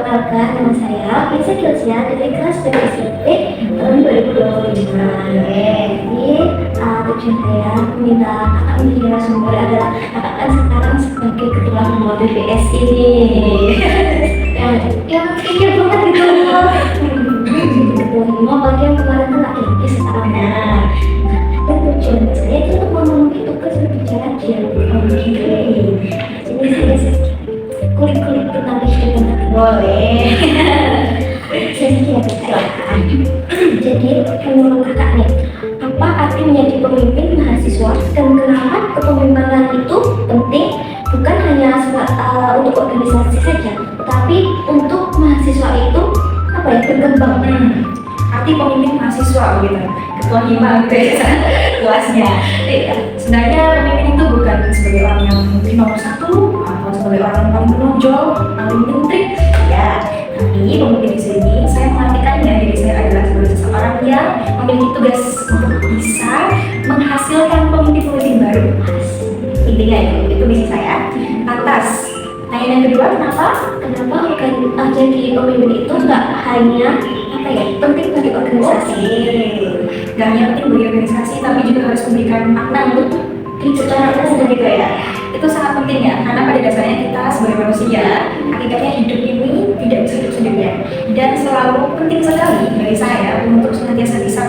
Perkenalkan, nama saya Lisa Kilcia dari kelas SMP tahun 2025. Jadi tujuan saya meminta kakak menjadi narasumber adalah kakak kan sekarang sebagai ketua mode BS ini. yang pikir banget gitu loh. Ketua Hima bagi yang kemarin tuh laki-laki sekarang. Dan tujuan saya itu untuk memenuhi tugas berbicara di ini saya kulik-kulik tentang kehidupan boleh. Saya kira jadi menurut kakak nih, apa arti menjadi pemimpin mahasiswa dan kenapa kepemimpinan itu penting bukan hanya untuk organisasi saja, tetapi untuk mahasiswa itu apa ya, berkembang. Arti pemimpin mahasiswa gitu, ketua hima gitu ya kelasnya. Sebenarnya pemimpin itu bukan sebagai orang yang mungkin nomor satu atau sebagai orang yang paling menonjol, paling mentrik ya. Tapi pemimpin di sini saya mengartikannya, jadi saya adalah sebagai seseorang yang memiliki tugas untuk bisa menghasilkan pemimpin-pemimpin baru. Intinya itu misi saya. Lantas, yang kedua, kenapa jadi pemimpin itu nggak hanya penting bagi organisasi, nggak hanya penting bagi organisasi, tapi juga harus memberikan makna untuk secara umum gitu ya. Itu sangat penting ya, karena pada dasarnya kita sebagai manusia, hakikatnya hidup ini tidak bisa hidup sendirian, dan selalu penting sekali bagi saya untuk senantiasa bisa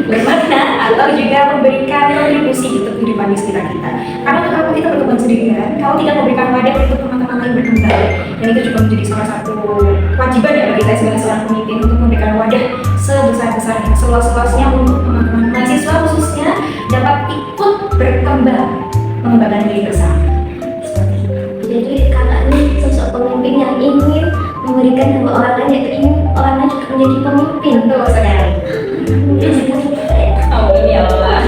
bermakna atau juga memberikan kontribusi untuk kehidupan di sekitar kita. Karena kalau kita berkembang sendirian, kalau tidak memberikan wadah untuk teman-teman lain berkembang, dan itu juga menjadi salah satu kewajiban ya bagi saya sebagai seorang pemimpin untuk memberikan wadah sebesar-besarnya, seluas-luasnya untuk teman-teman mahasiswa khususnya dapat ikut berkembang, mengembangkan diri bersama. Seperti itu. Jadi kakak ini sosok pemimpin yang ingin memberikan dua orang lain, yaitu ingin orang lain juga menjadi pemimpin. Betul sekali. Ya Allah.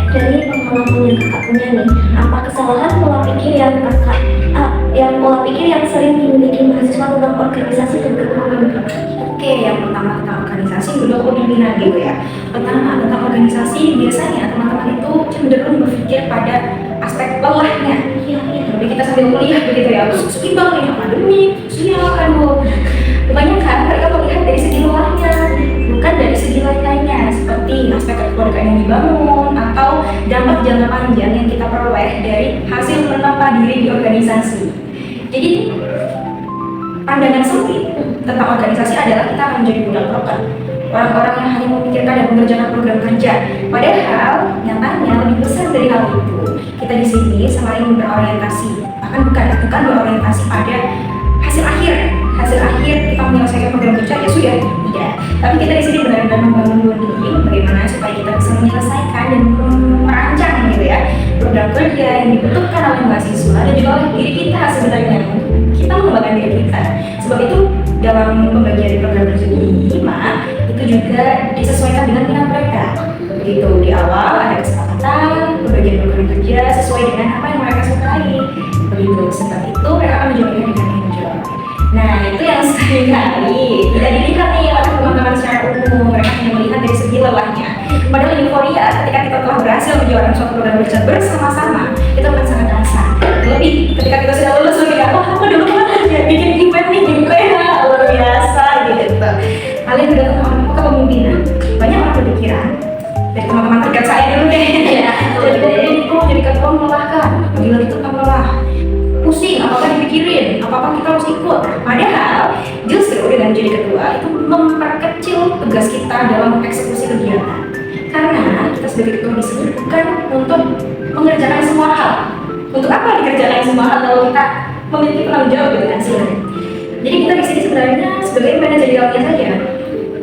Dari pengalaman yang kakak punya nih, apa kesalahan pola pikir yang sering dimiliki mahasiswa tentang organisasi dan kepemimpinan? Oke, yang pertama tentang organisasi, kedua kepemimpinan gitu ya. Pertama tentang organisasi, biasanya teman-teman itu cenderung berpikir pada aspek lelahnya. Tapi kita sambil kuliah begitu ya, terus seimbang nih akademik, sosial kan bu. Kebanyakan mereka melihat dari segi lelahnya, bukan dari segi lain-lainnya, seperti aspek kekeluargaan yang dibangun atau dampak jangka panjang yang kita peroleh dari hasil menempa diri di organisasi. Jadi pandangan sempit tentang organisasi adalah kita akan menjadi budak broker, orang-orang yang hanya memikirkan dan mengerjakan program kerja. Padahal nyatanya lebih besar dari hal itu. Kita di sini selain berorientasi, bukan berorientasi pada hasil akhir kita menyelesaikan program kerja ya sudah, tidak. Tapi kita di sini benar-benar membangun bonding bagaimana supaya kita bisa menyelesaikan dan merancang gitu ya program kerja yang dibutuhkan oleh mahasiswa dan juga oleh diri kita sebenarnya, kita mengembangkan diri kita. Sebab itu dalam pembagian program kerja di HIMA itu juga disesuaikan dengan minat mereka. Begitu di awal ada kesepakatan pembagian program kerja sesuai dengan apa yang mereka sukai. Begitu, sebab itu mereka akan menjalankan dengan enjoy. Nah itu yang seringkali tidak dilihat nih oleh teman-teman secara umum. Mereka hanya melihat dari segi lelahnya. Padahal euforia ketika kita telah berhasil menjalankan suatu program kerja bersama-sama itu akan sangat terasa. Lebih ketika kita sudah lulus lagi, aku dulu kan bikin event nih gitu ya, luar biasa gitu. Kalian sudah tahu kepemimpinan. Banyak orang berpikiran dari teman-teman terdekat saya dulu deh. Jadi ketua melelahkan, apabila itu kan lelah, pusing, apakah dipikirin, apakah kita harus ikut. Padahal justru dengan jadi ketua itu memperkecil tugas kita dalam mengeksekusi kegiatan. Karena kita sebagai ketua di sini bukan untuk mengerjakan semua hal. Untuk apa dikerjakan semua hal kalau kita memiliki penanggung jawab gitu kan sebenarnya. Jadi kita di sini sebenarnya sebagai manajerialnya saja.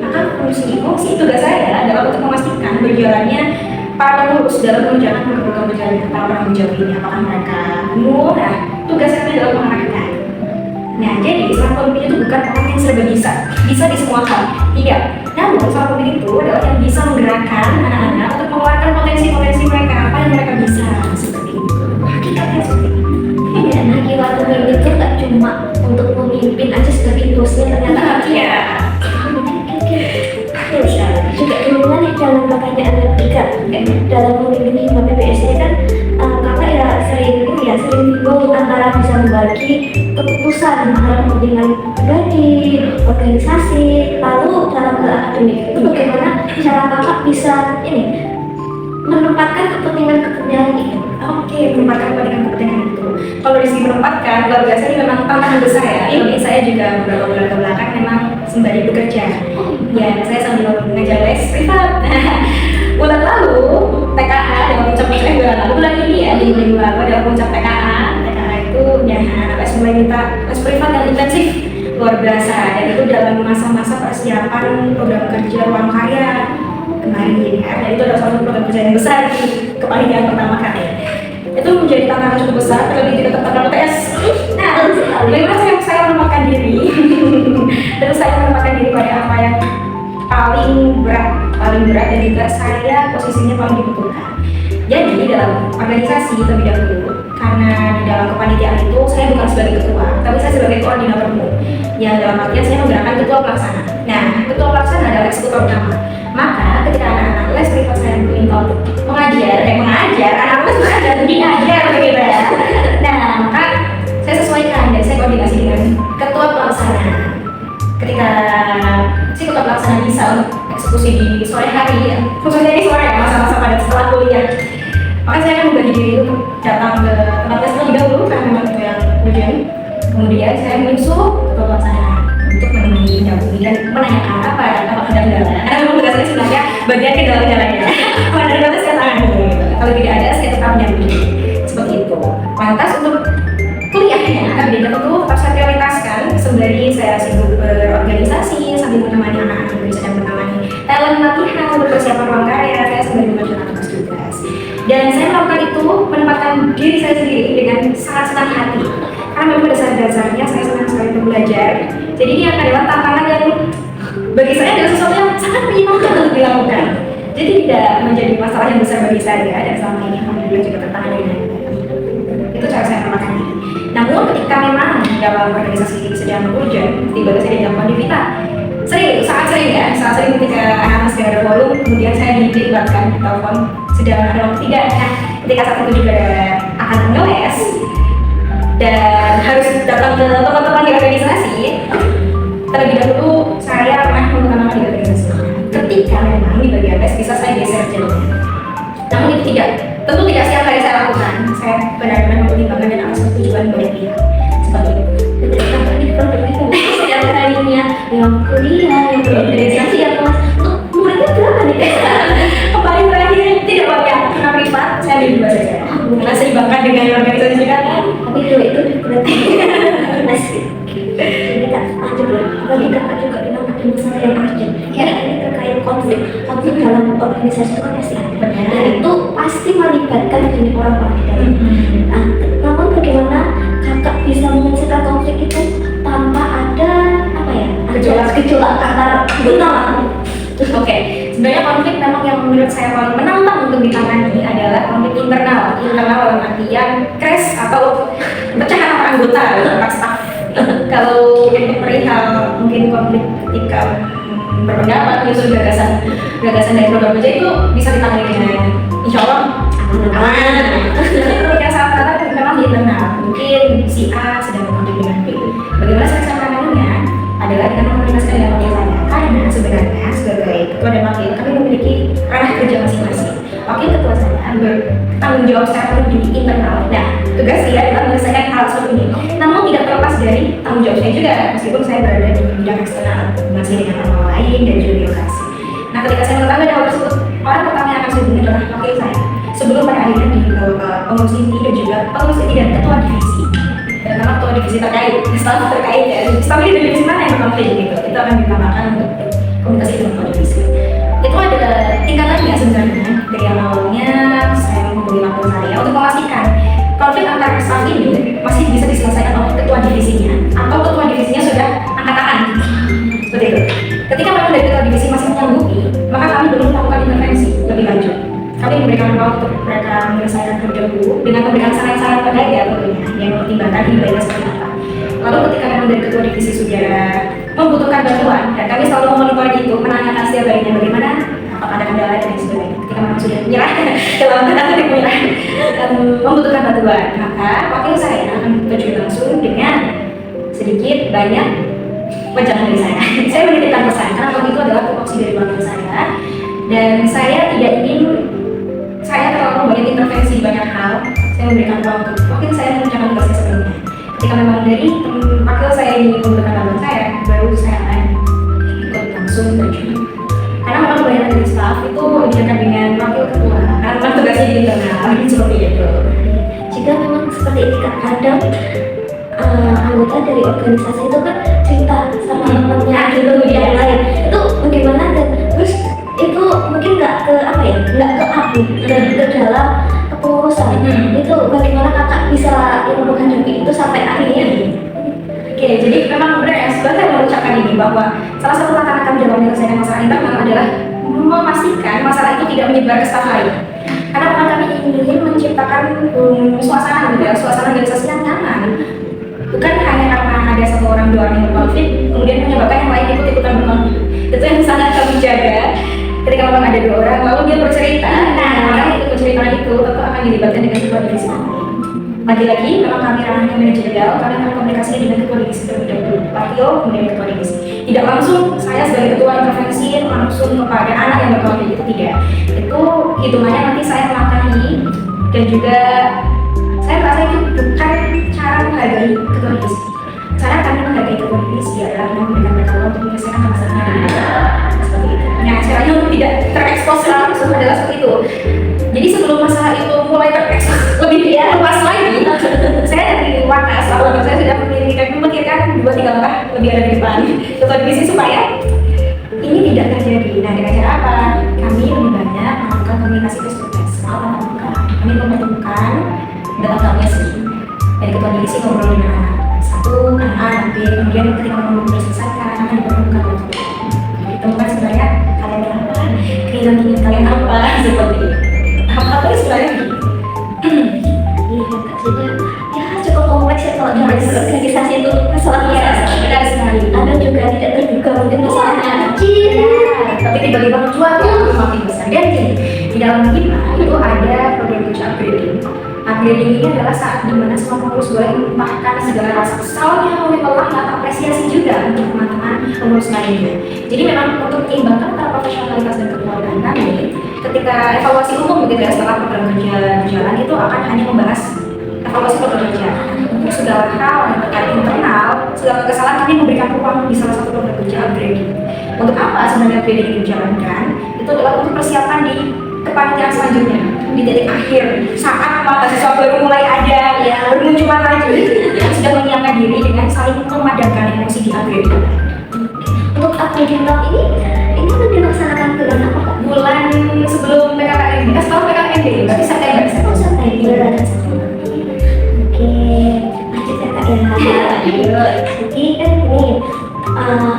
Maka fungsi tugas saya adalah untuk memastikan berjalannya para pengurus dalam mengerjakan program kerja para penanggung jawab ini. Apakah mereka penuh? Nah, tugas kami adalah mengarahkan. Nah, jadi seorang pemimpin itu bukan orang yang serba bisa di semua hal, tidak. Namun seorang pemimpin itu adalah yang bisa menggerakkan anak-anak untuk mengeluarkan potensi-potensi mereka, apa yang mereka bisa, seperti itu. Hakikatnya seperti itu. Ya, nah jiwa pemimpin itu gak cuma untuk memimpin aja sebagai bosnya, ternyata Iya. juga ilmuwan nih dalam pertanyaan ketiga dalam memimpin hima PPS ini kan kakak ya sering bingung antara bisa membagi keputusan antara kepentingan pribadi, organisasi, lalu dalam hal akademik itu bagaimana cara kakak bisa menempatkan kepentingan itu. Oke, menempatkan kepentingan itu. Kalau di sini menempatkan, luar biasa ini memang tantangan besar ya. Ini saya juga beberapa bulan ke belakang memang sembari bekerja. Ya, saya sambil mengajar les privat. Bulan lalu TKA dengan puncak bulan ini ya di minggu lalu ada puncak TKA. TKA itu ya anak les mulai minta les privat yang intensif luar biasa. Dan itu dalam masa-masa persiapan program kerja ruang karya kemarin ya. Dan itu adalah salah satu program kerja yang besar di kepanitiaan pertama kali. Itu menjadi tantangan cukup besar, terlebih di tentang UTS. Nah, bagaimana saya menempatkan diri dan saya menempatkan diri pada apa yang paling berat dan juga saya posisinya paling dibutuhkan. Jadi dalam organisasi terlebih dahulu, karena di dalam kepanitiaan itu saya bukan sebagai ketua, tapi saya sebagai koordinator umum. Yang dalam artian saya menggerakkan ketua pelaksana. Nah, ketua pelaksana adalah eksekutor utama. Maka ketika anak-anak les privat saya diminta untuk mengajar, anak-anak les bukan dan diajar begitu ya. Nah, maka saya sesuaikan dan saya koordinasi dengan ketua pelaksana. Ketika si ketua pelaksana bisa untuk eksekusi di sore hari, ya, khususnya di sore ya, masa-masa pada setelah kuliah, maka saya akan membagi diri untuk datang ke tempat les terlebih dahulu karena memang itu yang urgent. Kemudian saya menyusul ketua pelaksana untuk menemani mendampingi dan menanyakan apa ada kendala. Karena memang tugas saya sebenarnya bagian kendala-kendalanya. Kalau ada kendala saya tangani. Kalau tidak ada saya tetap mendampingi. Seperti itu. Lantas untuk kuliahnya, akademiknya tentu tetap saya prioritaskan sembari saya sibuk berorganisasi sambil menemani anak-anak bisa dan menemani talent latihan untuk persiapan ruang karya. Saya sembari mengerjakan tugas-tugas. Dan saya melakukan itu menempatkan diri saya sendiri dengan sangat senang hati. Karena memang pada dasarnya saya senang sekali untuk belajar. Jadi ini adalah tantangan yang bagi saya adalah sesuatu yang sangat menyenangkan untuk dilakukan. Jadi tidak menjadi masalah yang besar bagi saya dan selama ini alhamdulillah juga tertangani dengan baik. Itu cara saya menempatkan diri. Namun ketika memang dalam organisasi ini sedang urgent, tiba-tiba saya dilakukan di Vita. Sangat sering ketika anak-anak sedang ada forum, kemudian saya dilibatkan di telepon sedang ada waktu tidak. Nah, ketika saat itu juga akan ngeles dan harus datang ke teman-teman di organisasi. Terlebih dahulu saya pernah mengenalkan di organisasi. Ketika memang di bagian tes bisa saya geser jalurnya. Namun itu tentu tidak setiap hari saya lakukan. Saya benar-benar mempertimbangkan dan atas tujuan banyak pihak. Seperti itu. Setiap harinya yang kuliah, yang berorganisasi, yang kelas, muridnya berapa nih? Kemarin terakhir tidak banyak karena privat saya ambil 2 saja. Karena seimbangkan dengan organisasi juga. Tapi itu berarti masih. Jadi kak, bagi kakak juga bilang ada masalah yang urgent. Ya, ini terkait konflik dalam organisasi itu kan pasti ada. Dan itu pasti melibatkan banyak orang di dalam. Namun bagaimana kakak bisa menyelesaikan konflik itu tanpa ada gejolak antara benar? Oke, sebenarnya konflik memang yang menurut saya paling menantang untuk ditangani adalah konflik internal dalam artian crash atau pecahan antar anggota antar staff. Kalau untuk perihal mungkin konflik ketika berpendapat menyusun gagasan dari program kerja itu bisa ditangani dengan insya Allah aman. Tapi yang saat kata memang di internal mungkin si A sedang berkonflik dengan B. Bagaimana saya menanganinya adalah dengan mengkomunikasikan dengan wakil saya karena sebenarnya sebagai ketua dan wakil kami memiliki ranah kerja masing-masing. Wakil ketua saya bertanggung jawab secara penuh di internal. Nah, tugas dia adalah menyelesaikan hal seperti ini. Namun tidak terlepas dari tanggung jawab saya juga, meskipun saya berada di bidang eksternal, masih dengan orang lain dan juga birokrasi. Nah, ketika saya mengetahui hal tersebut, orang pertama yang akan saya hubungi adalah wakil saya. Sebelum pada akhirnya dibawa ke pengurus inti dan juga pengurus inti dan ketua divisi. Dan nama ketua divisi terkait, staf terkait ya. Staf ini dari divisi mana yang berkonflik gitu. Itu akan ditambahkan untuk komunikasi dengan ketua divisi. Itu ada tingkatannya sebenarnya. Dari awalnya saya menghubungi wakil saya untuk memastikan konflik antar staf ini masih bisa diselesaikan oleh ketua divisinya atau ketua divisinya sudah angkat tangan. Seperti itu. Ketika memang dari ketua divisi masih menyanggup ini baiknya seperti apa. Lalu ketika memang dari ketua divisi sudah membutuhkan bantuan, dan kami selalu memonitor itu, menanyakan setiap harinya bagaimana, apakah ada kendala dan lain sebagainya. Ketika memang sudah menyerah, dalam tanda kutip menyerah, membutuhkan bantuan, maka wakil saya akan terjun langsung dengan sedikit banyak wejangan dari saya. Saya menitipkan pesan karena waktu itu adalah tupoksi dari wakil saya, dan saya tidak ingin saya terlalu banyak intervensi di banyak hal. Saya memberikan ruang untuk wakil saya mengerjakan tugasnya sebelumnya. Ketika memang dari wakil saya ini membutuhkan bantuan saya, baru saya akan ikut langsung terjun. Karena memang kebanyakan dari staff itu dekat dengan wakil ketua, karena memang tugasnya di internal, seperti itu. Jika memang seperti itu Kak, kadang anggota dari organisasi itu kan cerita sama temannya gitu yang lain, itu bagaimana, dan terus itu mungkin nggak ke apa ya, nggak ke abu dan ke dalam kepengurusan. Itu bagaimana kakak bisa menghadapi itu sampai akhirnya ini? Oke, jadi memang benar ya, sebenarnya saya mengucapkan ini bahwa salah satu tantangan kami dalam menyelesaikan masalah internal adalah memastikan masalah itu tidak menyebar ke staf lain. Karena memang kami ingin menciptakan suasana gitu ya, suasana organisasi yang nyaman. Bukan hanya karena ada satu orang dua orang yang berkonflik, kemudian menyebabkan yang lain ikut-ikutan berkonflik. Itu yang sangat kami jaga. Ketika memang ada dua orang, lalu dia bercerita, nah orang yang ikut bercerita itu tentu akan dilibatkan dengan ketua divisi kami. Lagi-lagi, memang kami ranahnya manajerial, kami akan komunikasinya dengan ketua divisi terlebih dahulu, wakil kemudian ketua divisi. Tidak langsung saya sebagai ketua intervensi langsung kepada anak yang berkonflik, itu tidak. Itu hitungannya nanti saya melangkahi, dan juga saya merasa itu bukan cara menghargai ketua divisi. Cara kami menghargai ketua divisi adalah memberikan mereka ruang untuk menyelesaikan masalahnya. Seperti itu. Nah, caranya untuk tidak terekspos langsung adalah seperti itu. Jadi sebelum masalah itu mulai terekspos lebih luas lagi, saya dari Wakas, lalu saya sudah memikirkan 2-3 langkah lebih ada di depan ketua divisi supaya ini tidak terjadi. Nah, dengan cara apa? Kami lebih banyak melakukan komunikasi face to face, kami mempertemukan datang kami sendiri. Dari ketua divisi ngobrol dengan anak satu, anak B, kemudian ketika ngobrol selesai, akan dipertemukan untuk ditemukan sebenarnya kalian apa, keinginan kalian apa, seperti itu. Tahap-tahap ini sebenarnya begini. Ya cukup kompleks ya kalau dalam organisasi itu masalahnya. Benar sekali. Ada juga tidak terduga, mungkin masalahnya kecil, Tapi tiba-tiba mencuat ya makin besar. Dan gini, di dalam kita itu ada program coach upgrading. Upgrading ini adalah saat dimana semua pengurus boleh melupakan segala rasa kesalnya, lelah atau apresiasi juga untuk teman-teman pengurus lainnya. Jadi memang untuk menyeimbangkan antara profesionalitas dan kekeluargaan kami, ketika evaluasi umum begitu ya, setelah program kerja berjalan itu akan hanya membahas evaluasi program kerja. Untuk segala hal yang terkait internal, segala kesalahan kami memberikan ruang di salah satu program kerja upgrading. Untuk apa sebenarnya upgrading ini dijalankan? Itu adalah untuk persiapan di kepanitiaan selanjutnya, di titik akhir saat mahasiswa baru mulai ada bermunculan lagi yang sudah menyiapkan diri dengan saling memadamkan emosi di upgrading. Untuk upgrading tahun ini akan dilaksanakan bulan apa Kak? Bulan sebelum PKKMB, setelah PKKMB, berarti September. September. Oke, lanjut ya Kak ya. Jadi kan ini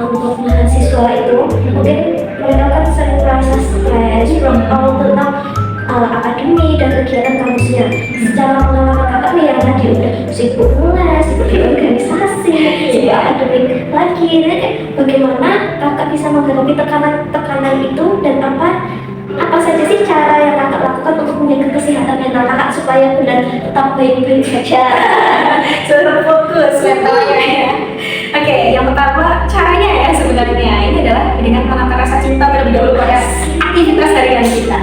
untuk mahasiswa itu mungkin mereka kan sering merasa stres tentang akademi dan kegiatan kampusnya. Secara pengalaman kakak nih yang tadi udah sibuk les, sibuk di organisasi, sibuk akademik lagi, bagaimana kakak bisa menghadapi tekanan itu, dan apa saja sih cara yang kakak lakukan untuk menjaga kesehatan mental kakak supaya benar tetap baik-baik saja? Sudah fokus mentalnya ya. Oke, yang pertama caranya ya sebenarnya ini adalah dengan menanamkan rasa cinta terlebih dahulu pada aktivitas harian kita.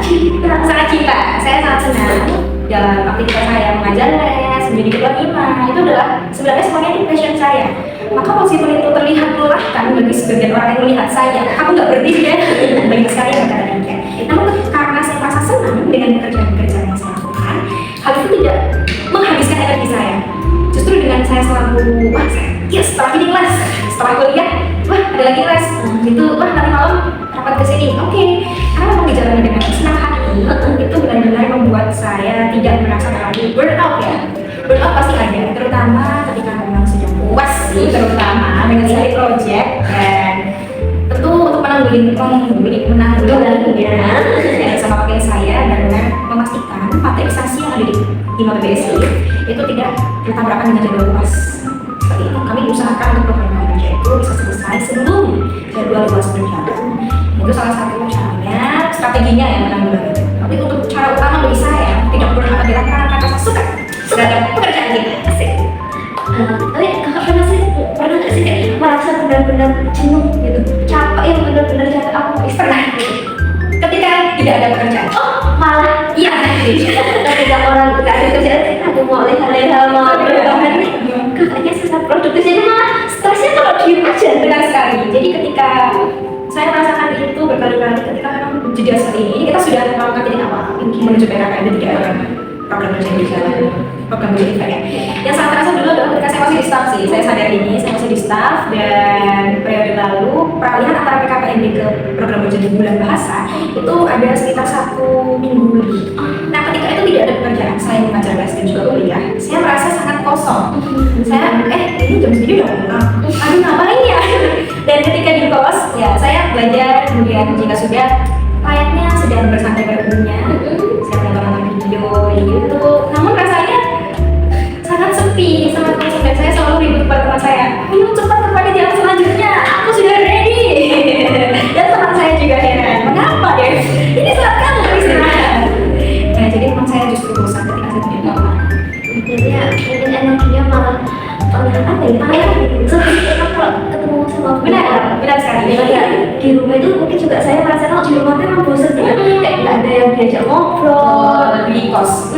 Sangat cinta, saya sangat senang dalam aktivitas saya mengajar les, menjadi ketua hima. Itu adalah sebenarnya semuanya ini passion saya. Maka meskipun itu terlihat melelahkan bagi sebagian orang yang melihat saya, aku nggak berhenti ya, banyak sekali yang berkata demikian. Namun karena saya merasa senang dengan pekerjaan-pekerjaan yang saya lakukan, hal itu tidak menghabiskan energi saya. Justru dengan saya selalu, setelah ini les, setelah kuliah, ada lagi les, gitu, nanti malam rapat ke sini, oke. Karena memang dijalani dengan senang hati, itu benar-benar membuat saya tidak merasa terlalu burnout ya. Burnout pasti ada, terutama ketika memang sudah puas sih, terutama dengan sekali project, dan tentu untuk menanggulanginya sama pakai saya, dan memastikan materialisasi yang ada di IMA PBSI itu tidak bertabrakan dengan jadwal UAS. Seperti itu, kami usahakan untuk program kerja itu bisa selesai sebelum jadwal UAS berjalan. Itu salah satu caranya, strateginya yang menanggulangi itu. Tapi untuk cara utama bagi saya tidak perlu akan dilakukan karena saya suka terhadap pekerjaan ini. Asik. Tapi kakak pernah nggak sih kayak merasa benar-benar jenuh gitu, capek yang benar-benar capek aku Pernah gitu. Ketika tidak ada pekerjaan. oh malah Iya. ketika orang nggak ada kerjaan aku mau leha-leha mau berbahan nih kakaknya susah produktif jadi malah stresnya kalau diem aja. Benar sekali. Jadi ketika saya merasakan itu berkali-kali ketika memang jeda seperti ini kita sudah melakukan titik awal menuju PKKMB 3M program kerja yang berjalan, program kerja event ya. Yang sangat terasa dulu adalah ketika saya masih di staff sih, saya sadar ini, saya masih di staff dan periode lalu peralihan antara PKKMB ke program kerja di bulan bahasa itu ada sekitar 1 minggu lebih. Nah ketika itu tidak ada pekerjaan, saya mengajar les dan juga kuliah, saya merasa sangat kosong. Saya ini jam segini udah pulang, aduh ngapain ya? Dan ketika di kos, ya saya belajar, kemudian jika sudah layaknya sedang bersantai pada umumnya, saya menonton video di YouTube. Namun rasanya sangat sepi, sangat kosong dan saya selalu ribut kepada teman saya. Ayo cepat kepada jalan selanjutnya, aku sudah ready. Dan teman saya juga heran, mengapa deh? Ini saat kamu beristirahat. Nah jadi teman saya justru bosan ketika saya tidak melakukan. Akhirnya ini energinya malah apa ya seperti kita kalau ketemu sama Benar sekali. di rumah itu mungkin juga saya merasa kalau di rumah memang bosan ya kayak nggak ada yang diajak ngobrol Di kos.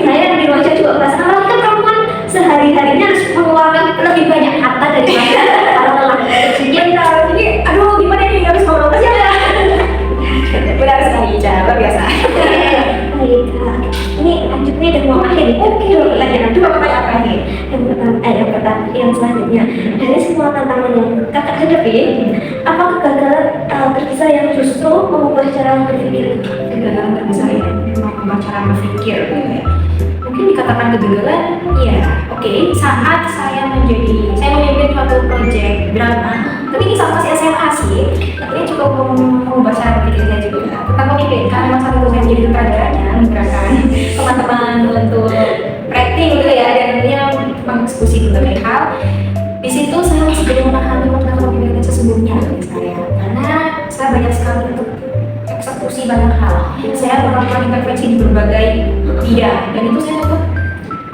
saya di rumah aja juga merasa kalau kita perempuan sehari-harinya harus mengeluarkan lebih banyak kata daripada para lelaki Jadi aduh gimana nih nggak bisa ngobrol aja. Benar sekali, luar biasa. baik Kak. Ini lanjutnya udah mau akhir nih. Oke, pertanyaan Dua pertanyaan terakhir. yang selanjutnya dari semua tantangan yang kakak hadapi, apa kegagalan terbesar yang justru mengubah cara berpikir? Kegagalan terbesar ya mengubah cara berpikir gitu ya. Mungkin dikatakan kegagalan ya oke, saat saya memimpin suatu proyek drama, tapi ini sama masih SMA sih, tapi ini cukup mengubah cara berpikir saya juga tentang pemimpin, karena memang saat itu saya menjadi sutradaranya, menggerakkan teman-teman untuk rating gitu ya, dan dia mengeksekusi berbagai hal. Di situ saya masih belum memahami makna kepemimpinan sesungguhnya bagi saya, karena saya banyak sekali untuk eksekusi banyak hal. Saya melakukan intervensi di berbagai bidang, dan itu saya dapat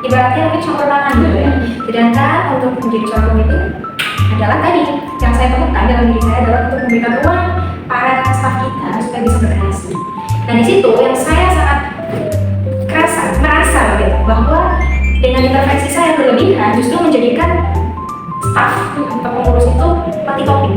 ibaratnya mungkin campur tangan gitu ya. Sedangkan untuk menjadi seorang pemimpin adalah tadi yang saya temukan dalam diri saya adalah untuk memberikan ruang para staf kita supaya bisa berkreasi. Nah di situ yang saya sangat merasa gitu, bahwa dengan intervensi saya yang berlebihan justru menjadikan staf atau pengurus itu mati topi.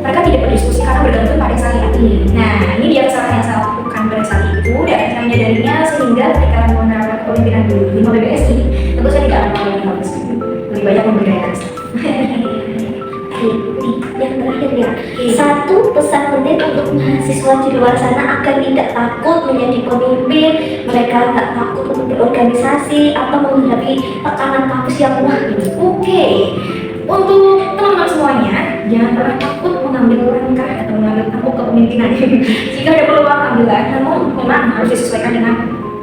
Mereka tidak berdiskusi karena bergantung pada saya. Nah ini dia kesalahan yang saya lakukan pada saat itu dan saya menyadarinya sehingga ketika menerapkan kepemimpinan di IMA PBSI tentu saya tidak akan mengalami hal tersebut. Lebih banyak memberdayakan staff. Yang terakhir ya, satu pesan penting untuk mahasiswa di luar sana agar tidak takut menjadi pemimpin, mereka nggak takut untuk berorganisasi atau menghadapi tekanan kampus yang wah ini. Oke, untuk teman-teman semuanya, jangan pernah takut mengambil langkah atau mengambil tampuk kepemimpinan. Jika ada peluang, ambillah. Namun memang harus disesuaikan dengan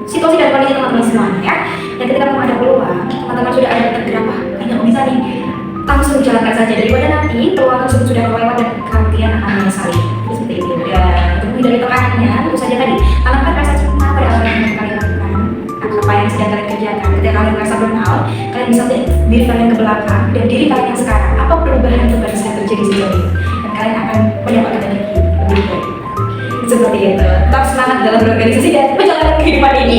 situasi dan kondisi teman-teman semuanya ya. Dan ketika memang ada peluang, teman-teman sudah ada tergerak, wah kayaknya aku bisa nih, langsung jalankan saja daripada nanti peluang tersebut sudah kelewat dan kalian akan menyesali. Seperti itu. Dan untuk menghindari tekanannya, tentu saja tadi tanamkan rasa cinta pada apa yang kalian lakukan, apa yang sedang kalian kerjakan. Ketika kalian merasa burnout, kalian bisa lihat diri kalian ke belakang dan diri kalian yang sekarang. Apa perubahan yang baru saja terjadi sejauh ini? Dan kalian akan mendapatkan energi lebih baik. Seperti itu. Tetap semangat dalam berorganisasi dan menjalani kehidupan ini.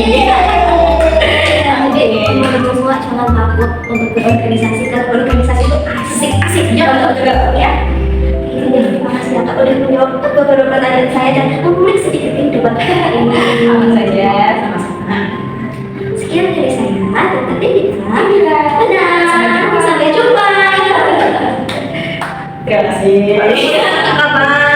Jadi teman-teman semua jangan takut untuk berorganisasi karena berorganisasi itu asik Jangan juga ya. Terima kasih ya Kak udah menjawab beberapa pertanyaan saya dan mengulik sedikit kehidupan kita ini. Aman saja, sama-sama. Sekian dari saya dan tadi kita. Dadah. Sampai jumpa. Terima kasih. Bye.